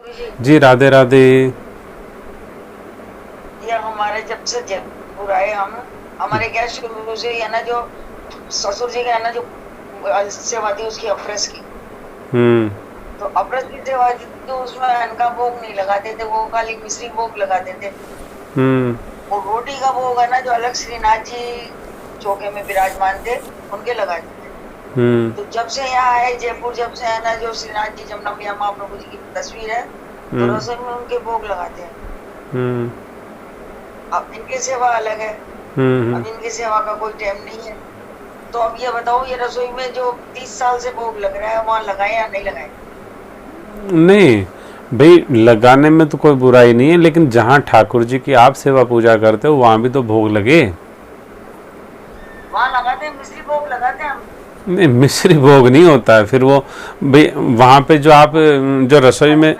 जी राधे राधे। ये हमारे जब से जयपुर आए हम, हमारे क्या शुरू से है ना, जो ससुर जी का है ना, जो सेवा थी उसकी अफरस की। हम्म। तो अफरस की सेवा थी तो उसमें अनका भोग नहीं लगाते थे, वो खाली मिश्री भोग लगाते थे। हम्म। और रोटी का भोग है ना, जो अलग श्रीनाथ जी चौके में विराजमान थे उनके लगाते थे। हम्म। तो जब से यहाँ आए जयपुर, जब से है ना, जो श्रीनाथ जी जमुना मैया महाप्रभु जी की तस्वीर है, तो हम्म। रसोई में उनके भोग लगाते हैं। हम्म। अब इनकी सेवा अलग है, हम्म। अब इनकी सेवा का कोई टाइम नहीं है। तो अब ये बताओ, ये रसोई में जो 30 साल से भोग लग रहा है, वहां लगाए या नहीं लगाए? नहीं भाई, लगाने में तो कोई बुराई नहीं है, लेकिन जहाँ ठाकुर जी की आप सेवा पूजा करते हो वहाँ भी तो भोग लगे। वहां लगाते हैं, मिश्री भोग लगाते हैं हम। नहीं, मिश्री भोग नहीं होता है फिर वो। भाई वहाँ पे जो आप जो रसोई में,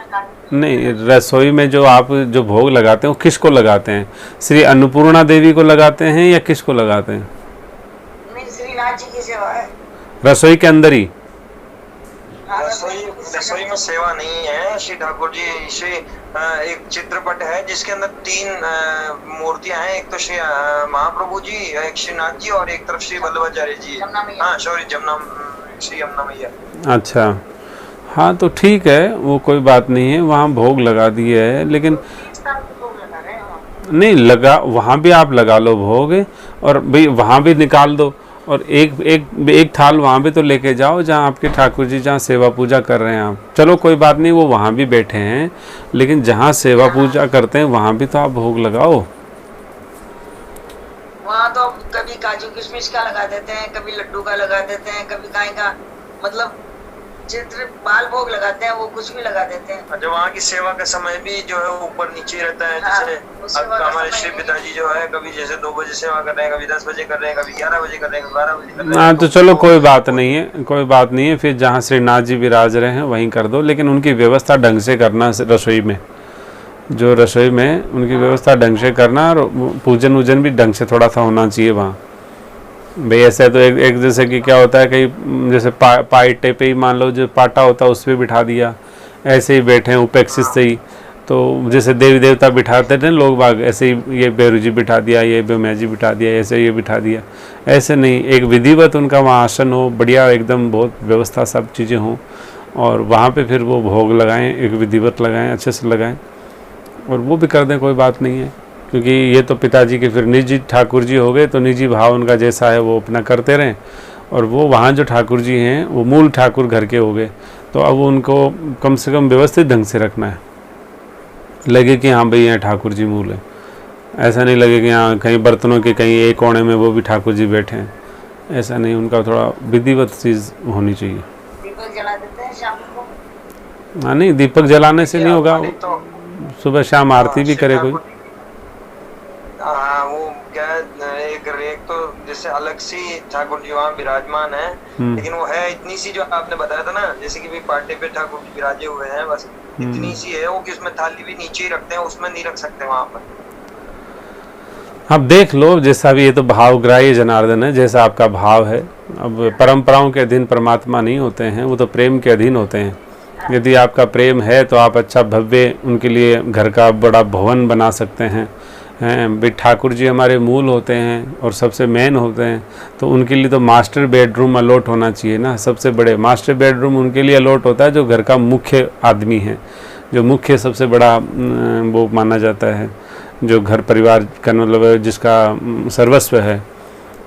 नहीं रसोई में जो आप जो भोग लगाते हैं वो किसको लगाते हैं? श्री अन्नपूर्णा देवी को लगाते हैं या किसको लगाते हैं? नहीं, श्रीनाथ जी की सेवा है। रसोई के अंदर ही? हाँ, रसोई रसोई में सेवा नहीं है श्री ठाकुर जी। श्री एक चित्रपट है जिसके अंदर 3 मूर्तियां हैं। एक तो श्री महाप्रभु जी, एक श्रीनाथ जी और एक तरफ श्री वल्लभाचार्य जी। जमुना मैया। हाँ सॉरी, जमुना, श्री यमुना मैया। अच्छा, हाँ तो ठीक है, वो कोई बात नहीं है, वहाँ भोग लगा दिए है, लेकिन 30 साल से भोग लगा रहे हैं वहाँ। नहीं लगा, वहाँ भी आप लगा लो भोग, और भाई वहाँ भी निकाल दो, और एक एक एक थाल वहाँ भी तो लेके जाओ जहाँ आपके ठाकुर जी जहाँ सेवा पूजा कर रहे हैं आप। चलो कोई बात नहीं, वो वहाँ भी बैठे हैं, लेकिन जहाँ सेवा पूजा करते हैं वहाँ भी तो आप भोग लगाओ। वहां तो कभी काजू किशमिश का लगा देते हैं, कभी लड्डू का लगा देते हैं, कभी गाय का, मतलब चित्र बाल भोग लगाते हैं, वो कुछ भी लगा देते हैं। जो वहाँ की सेवा का समय भी जो है ऊपर नीचे रहता है। हाँ, जैसे सेवा अब का हमारे समय श्री नहीं। पिताजी जो है कभी जैसे 2 बजे सेवा कर रहे हैं, कभी 10 बजे कर रहे हैं, कभी 11 बजे कर रहे हैं, कभी 12 बजे कर रहे हैं। हाँ तो चलो कोई बात नहीं है, कोई बात नहीं है, फिर जहाँ श्रीनाथ जी विराज रहे हैं वहीं कर दो, लेकिन उनकी व्यवस्था ढंग से करना रसोई में, जो रसोई में उनकी व्यवस्था ढंग से करना, और पूजन वूजन भी ढंग से थोड़ा सा होना चाहिए वहाँ। भाई ऐसे तो एक जैसे कि क्या होता है, कहीं जैसे पाइटे पे ही मान लो जो पाटा होता है उस पर बिठा दिया, ऐसे ही बैठे हैं उपेक्षित से ही, तो जैसे देवी देवता बिठाते थे लोग बाग, ऐसे ही ये बेरू जी बिठा दिया, ये बेमया जी बिठा दिया, ऐसे ये बिठा दिया, ऐसे नहीं, एक विधिवत उनका वहाँ आसन हो, बढ़िया एकदम बहुत व्यवस्था सब चीज़ें हों, और वहाँ पे फिर वो भोग लगाएं, एक विधिवत लगाएं, अच्छे से लगाएं, और वो भी कर दें, कोई बात नहीं है। क्योंकि ये तो पिताजी के फिर निजी ठाकुर जी हो गए, तो निजी भाव उनका जैसा है वो अपना करते रहें, और वो वहाँ जो ठाकुर जी हैं वो मूल ठाकुर घर के हो गए, तो अब उनको कम से कम व्यवस्थित ढंग से रखना है, लगे कि हाँ भाई यहाँ ठाकुर जी मूल है, ऐसा नहीं लगे कि हाँ कहीं बर्तनों के कहीं एक कोने में वो भी ठाकुर जी बैठे हैं, ऐसा नहीं, उनका थोड़ा विधिवत चीज़ होनी चाहिए। दीपक जला देते हैं शाम को। हाँ नहीं, दीपक जलाने से नहीं होगा, हमारे तो सुबह शाम आरती भी करे कोई। हाँ वो क्या है, एक तो जैसे अलग सी ठाकुर जी वहाँ विराजमान है, लेकिन वो है इतनी सी जो आपने बताया था ना, जैसे कि भाई पाटे पे ठाकुर जी विराजे हुए हैं, बस इतनी सी है वो कि उसमें थाली भी नीचे ही रखते हैं, उसमें नहीं रख सकते वहाँ पर। अब देख लो जैसा भी, ये तो भावग्राही जनार्दन है, जैसा आपका भाव है। अब परंपराओं के अधीन परमात्मा नहीं होते हैं, वो तो प्रेम के अधीन होते हैं। यदि आपका प्रेम है तो आप अच्छा भव्य उनके लिए घर का बड़ा भवन बना सकते हैं। भाई ठाकुर जी हमारे मूल होते हैं और सबसे मेन होते हैं, तो उनके लिए तो मास्टर बेडरूम अलॉट होना चाहिए ना, सबसे बड़े मास्टर बेडरूम उनके लिए अलॉट होता है जो घर का मुख्य आदमी है, जो मुख्य सबसे बड़ा वो माना जाता है, जो घर परिवार का मतलब जिसका सर्वस्व है।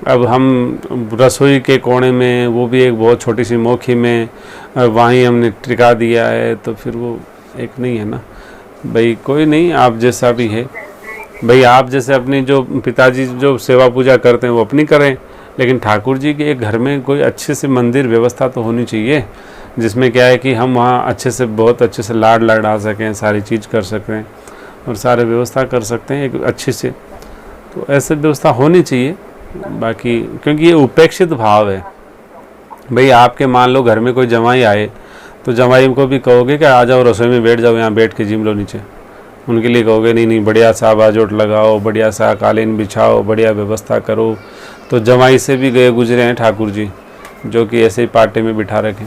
अब हम रसोई के कोने में, वो भी एक बहुत छोटी सी मोखी में, वहीं हमने टिका दिया है, तो फिर वो एक नहीं है ना भाई। कोई नहीं, आप जैसा भी है भाई, आप जैसे अपनी जो पिताजी जो सेवा पूजा करते हैं वो अपनी करें, लेकिन ठाकुर जी के एक घर में कोई अच्छे से मंदिर व्यवस्था तो होनी चाहिए, जिसमें क्या है कि हम वहाँ अच्छे से बहुत अच्छे से लाड लड़ा सकें, सारी चीज़ कर सकें और सारे व्यवस्था कर सकते हैं एक अच्छी से, तो ऐसे व्यवस्था होनी चाहिए। बाकी क्योंकि ये उपेक्षित भाव है भाई, आपके मान लो घर में कोई जवाई आए तो जवाई को भी कहोगे कि आ जाओ रसोई में बैठ जाओ, यहाँ बैठ के जिम लो नीचे, उनके लिए कहोगे नहीं नहीं बढ़िया सा बाजोट लगाओ, बढ़िया सा कालीन बिछाओ, बढ़िया व्यवस्था करो, तो जवाई से भी गए गुजरे हैं ठाकुर जी, जो कि ऐसे ही पाटे में बिठा रखें,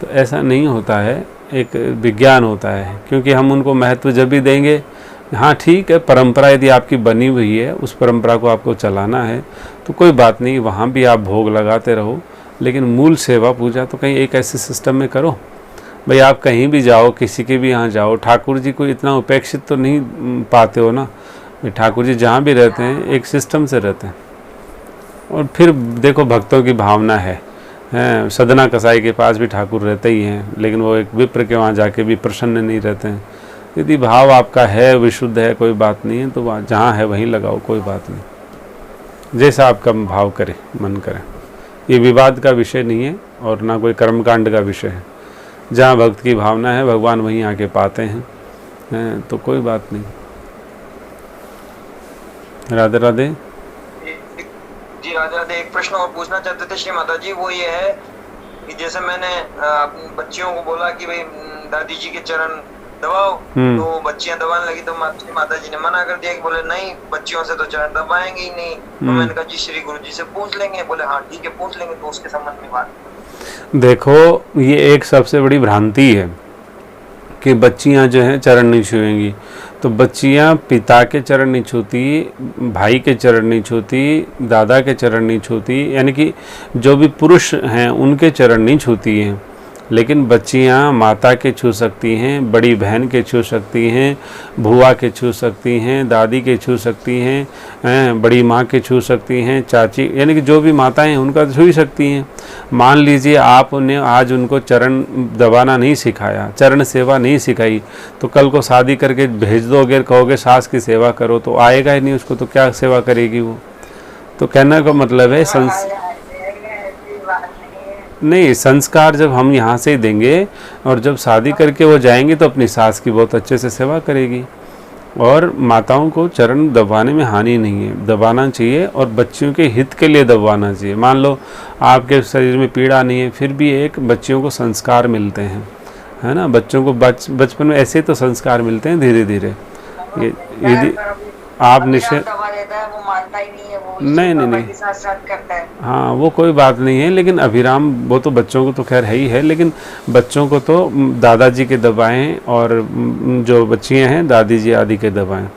तो ऐसा नहीं होता है। एक विज्ञान होता है, क्योंकि हम उनको महत्व जब भी देंगे, हाँ ठीक है परंपरा यदि आपकी बनी हुई है, उस परंपरा को आपको चलाना है तो कोई बात नहीं, वहाँ भी आप भोग लगाते रहो, लेकिन मूल सेवा पूजा तो कहीं एक ऐसे सिस्टम में करो। भाई आप कहीं भी जाओ, किसी के भी यहाँ जाओ, ठाकुर जी को इतना उपेक्षित तो नहीं पाते हो ना। भाई ठाकुर जी जहाँ भी रहते हैं एक सिस्टम से रहते हैं। और फिर देखो भक्तों की भावना है, सदना कसाई के पास भी ठाकुर रहते ही हैं, लेकिन वो एक विप्र के वहाँ जाके भी प्रसन्न नहीं रहते हैं। यदि भाव आपका है, विशुद्ध है, कोई बात नहीं है, तो वहाँ जहाँ है वहीं लगाओ, कोई बात नहीं, जैसा आपका भाव करे, मन करे। ये विवाद का विषय नहीं है और ना कोई कर्मकांड का विषय है। जहाँ भक्त की भावना है भगवान वहीं आके पाते हैं, तो कोई बात नहीं। राधे राधे जी। राधे राधे। एक प्रश्न और पूछना चाहते थे श्री माता जी, वो ये है कि जैसे मैंने बच्चियों को बोला कि भाई दादी जी के चरण दबाओ, तो बच्चियां दबाने लगी, तो माता जी ने मना कर दिया कि बोले नहीं बच्चियों से तो चरण दबाएंगे ही नहीं। तो मैंने कहा जी श्री गुरु जी से पूछ लेंगे। बोले हाँ ठीक है पूछ लेंगे। तो उसके संबंध में बात देखो, ये एक सबसे बड़ी भ्रांति है कि बच्चियां जो हैं चरण नहीं छुएंगी। तो बच्चियां पिता के चरण नहीं छूती, भाई के चरण नहीं छूती, दादा के चरण नहीं छूती, यानी कि जो भी पुरुष हैं उनके चरण नहीं छूती हैं। लेकिन बच्चियां माता के छू सकती हैं, बड़ी बहन के छू सकती हैं, भुआ के छू सकती हैं, दादी के छू सकती हैं, बड़ी माँ के छू सकती हैं, चाची, यानी कि जो भी माताएं हैं उनका छू ही सकती हैं। मान लीजिए आप उन्हें आज उनको चरण दबाना नहीं सिखाया, चरण सेवा नहीं सिखाई, तो कल को शादी करके भेज दोगे, कहोगे सास की सेवा करो, तो आएगा ही नहीं उसको, तो क्या सेवा करेगी वो। तो कहने का मतलब है नहीं, संस्कार जब हम यहाँ से ही देंगे और जब शादी करके वो जाएंगी तो अपनी सास की बहुत अच्छे से सेवा करेगी। और माताओं को चरण दबाने में हानि नहीं है, दबाना चाहिए और बच्चियों के हित के लिए दबाना चाहिए। मान लो आपके शरीर में पीड़ा नहीं है, फिर भी एक बच्चियों को संस्कार मिलते हैं, है ना। बच्चों को बचपन में ऐसे तो संस्कार मिलते हैं धीरे धीरे। यदि आप निश्चय नहीं हाँ वो कोई बात नहीं है, लेकिन अभिराम वो तो बच्चों को तो खैर है ही है, लेकिन बच्चों को तो दादाजी के दबाएं और जो बच्चियां हैं दादी जी आदि के दबाएं।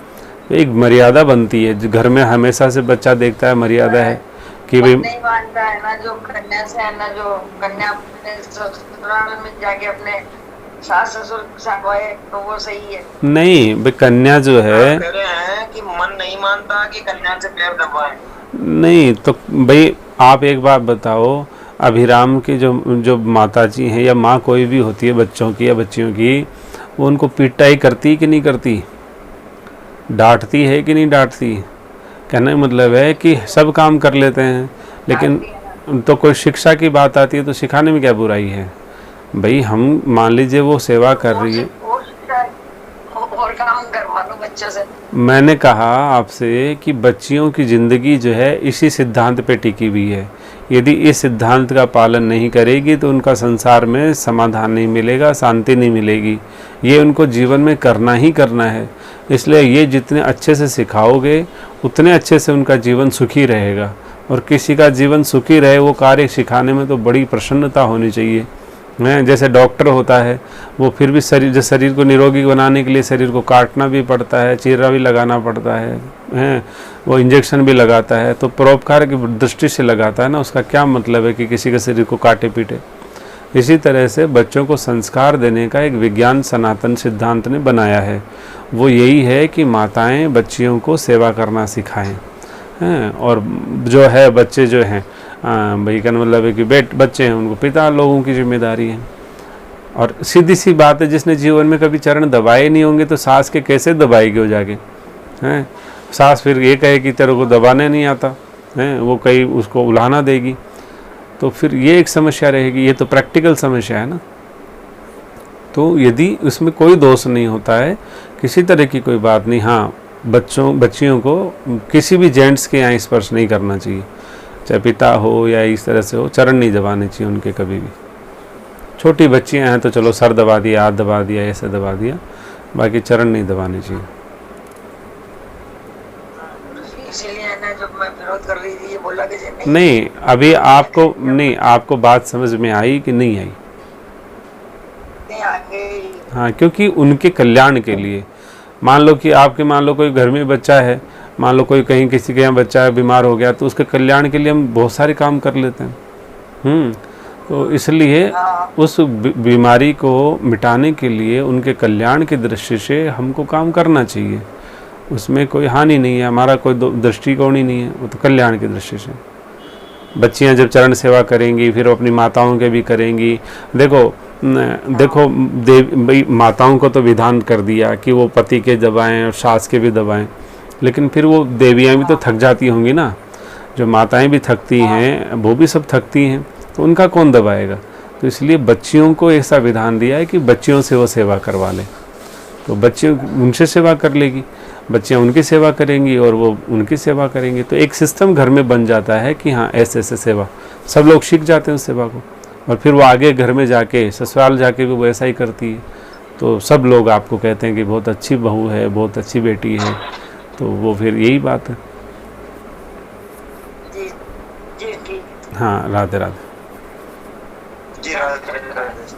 एक मर्यादा बनती है, घर में हमेशा से बच्चा देखता है मर्यादा है कि भाई नहीं मानता है ना, जो कन्या से है ना, जो कन्या अपने ससुराल में जाके अपने सास ससुर सागवाए तो वो सही है। नहीं भाई कन्या जो है कह रहे हैं कि मन नहीं मानता कि कन्या से पैर दबाए। नहीं तो भाई आप एक बात बताओ, अभिराम की जो माता जी हैं या माँ कोई भी होती है बच्चों की या बच्चियों की, वो उनको पिटाई करती कि नहीं करती, डांटती है कि नहीं डांटती। कहने का मतलब है कि सब काम कर लेते हैं, लेकिन तो कोई शिक्षा की बात आती है तो सिखाने में क्या बुराई है। भाई हम मान लीजिए वो सेवा कर रही है और काम करवा लो बच्चों से। मैंने कहा आपसे कि बच्चियों की ज़िंदगी जो है इसी सिद्धांत पे टिकी हुई है। यदि इस सिद्धांत का पालन नहीं करेगी तो उनका संसार में समाधान नहीं मिलेगा, शांति नहीं मिलेगी। ये उनको जीवन में करना ही करना है। इसलिए ये जितने अच्छे से सिखाओगे उतने अच्छे से उनका जीवन सुखी रहेगा। और किसी का जीवन सुखी रहे वो कार्य सिखाने में तो बड़ी प्रसन्नता होनी चाहिए। जैसे डॉक्टर होता है वो फिर भी शरीर को निरोगी बनाने के लिए शरीर को काटना भी पड़ता है, चीरा भी लगाना पड़ता है, वो इंजेक्शन भी लगाता है, तो परोपकार की दृष्टि से लगाता है ना। उसका क्या मतलब है कि किसी के शरीर को काटे पीटे। इसी तरह से बच्चों को संस्कार देने का एक विज्ञान सनातन सिद्धांत ने बनाया है। वो यही है कि माताएं बच्चियों को सेवा करना सिखाएं, और जो है बच्चे जो हैं भाई का मतलब है कि बच्चे हैं उनको पिता लोगों की जिम्मेदारी है। और सीधी सी बात है, जिसने जीवन में कभी चरण दबाए नहीं होंगे तो सास के कैसे दबाएगी वो जाके, हैं। सास फिर ये कहे कि तेरे को दबाने नहीं आता है, वो कहीं उसको उलाहना देगी, तो फिर ये एक समस्या रहेगी। ये तो प्रैक्टिकल समस्या है ना। तो यदि उसमें कोई दोष नहीं होता है, किसी तरह की कोई बात नहीं, हाँ बच्चियों को किसी भी जेंट्स के यहाँ स्पर्श नहीं करना चाहिए, चाहे पिता हो या इस तरह से हो, चरण नहीं दबाने चाहिए उनके कभी भी। छोटी बच्चियां हैं तो चलो सर दबा दिया, हाथ दबा दिया, ऐसे दबा दिया, बाकी चरण नहीं दबाने चाहिए। इसीलिए ना जब मैं विरोध कर रही थी ये बोला कि नहीं अभी आपको बात समझ में आई कि नहीं आई? नहीं ही। हाँ, क्योंकि उनके कल्याण के लिए। मान लो कि आपके, मान लो कोई घर में बच्चा है, मान लो कोई कहीं किसी के यहाँ बच्चा है बीमार हो गया, तो उसके कल्याण के लिए हम बहुत सारे काम कर लेते हैं। तो इसलिए उस बीमारी को मिटाने के लिए उनके कल्याण की दृष्टि से हमको काम करना चाहिए। उसमें कोई हानि नहीं है, हमारा कोई दृष्टिकोण ही नहीं है, वो तो कल्याण की दृष्टि से। बच्चियां जब चरण सेवा करेंगी, फिर वो अपनी माताओं के भी करेंगी। देखो भाई, माताओं को तो विधान कर दिया कि वो पति के दबाएं और सास के भी दबाएं, लेकिन फिर वो देवियां भी तो थक जाती होंगी ना। जो माताएं भी थकती हैं, वो भी सब थकती हैं, तो उनका कौन दबाएगा। तो इसलिए बच्चियों को ऐसा विधान दिया है कि बच्चियों से वो सेवा करवा लें, तो बच्चे उनसे सेवा कर लेगी, बच्चियाँ उनकी सेवा करेंगी और वो उनकी सेवा करेंगी। तो एक सिस्टम घर में बन जाता है कि हाँ ऐसे ऐसे सेवा, सब लोग सीख जाते हैं उस सेवा को, और फिर वो आगे घर में जाके, ससुराल जाके भी वो ऐसा ही करती है। तो सब लोग आपको कहते हैं कि बहुत अच्छी बहू है, बहुत अच्छी बेटी है। तो वो फिर यही बात है। जी जी ठीक। हाँ, राधे राधे। जी राधे राधे।